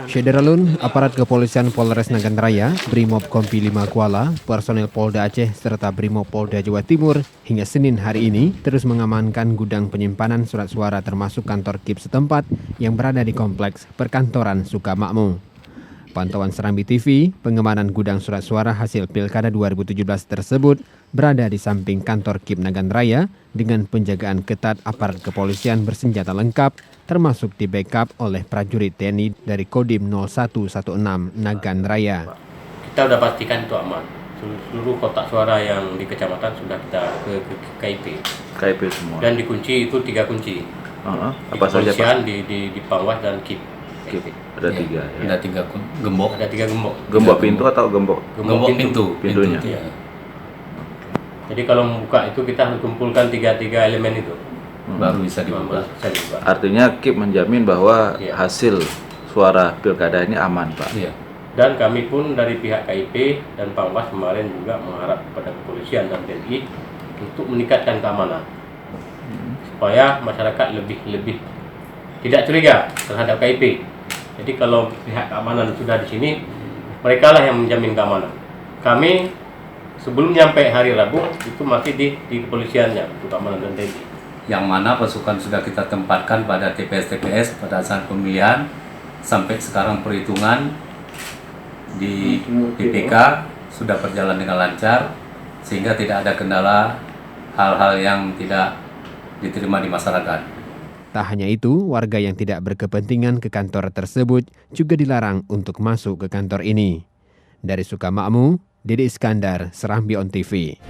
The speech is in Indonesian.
Syederalun, aparat kepolisian Polres Nagan Raya, Brimob Kompi 5 Kuala, personel Polda Aceh serta Brimob Polda Jawa Timur hingga Senin hari ini terus mengamankan gudang penyimpanan surat suara termasuk kantor KIP setempat yang berada di kompleks perkantoran Sukamakmur. Pantauan Serambi TV, pengamanan gudang surat suara hasil Pilkada 2017 tersebut berada di samping kantor KIP Nagan Raya dengan penjagaan ketat aparat kepolisian bersenjata lengkap termasuk di backup oleh prajurit TNI dari Kodim 0116 Nagan Raya. Kita sudah pastikan itu aman. Seluruh kotak suara yang di kecamatan sudah kita ke KIP. KIP semua. Dan dikunci itu 3 kunci. Apa saja Pak? Di Pangwas dan KIP. Ada 3 ya. Ada 3 gembok. Ada 3 gembok. Gembok pintu atau gembok? Gembok pintunya. Ya. Jadi kalau membuka itu kita harus kumpulkan 3 elemen itu. Baru bisa dibuka. Artinya KIP menjamin bahwa hasil suara pilkada ini aman, Pak. Iya. Dan kami pun dari pihak KIP dan Pangwas kemarin juga mengharap kepada kepolisian dan TNI untuk meningkatkan keamanan supaya masyarakat lebih tidak curiga terhadap KIP. Jadi kalau pihak keamanan sudah di sini, mereka lah yang menjamin keamanan. Kami sebelum nyampe hari Rabu itu masih di kepolisiannya untuk keamanan dan TNI. Yang mana pasukan sudah kita tempatkan pada TPS pada saat pemilihan sampai sekarang perhitungan di PPK sudah berjalan dengan lancar sehingga tidak ada kendala hal-hal yang tidak diterima di masyarakat. Tak hanya itu, warga yang tidak berkepentingan ke kantor tersebut juga dilarang untuk masuk ke kantor ini. Dari Sukamakmur, Dede Iskandar, Serambi On TV.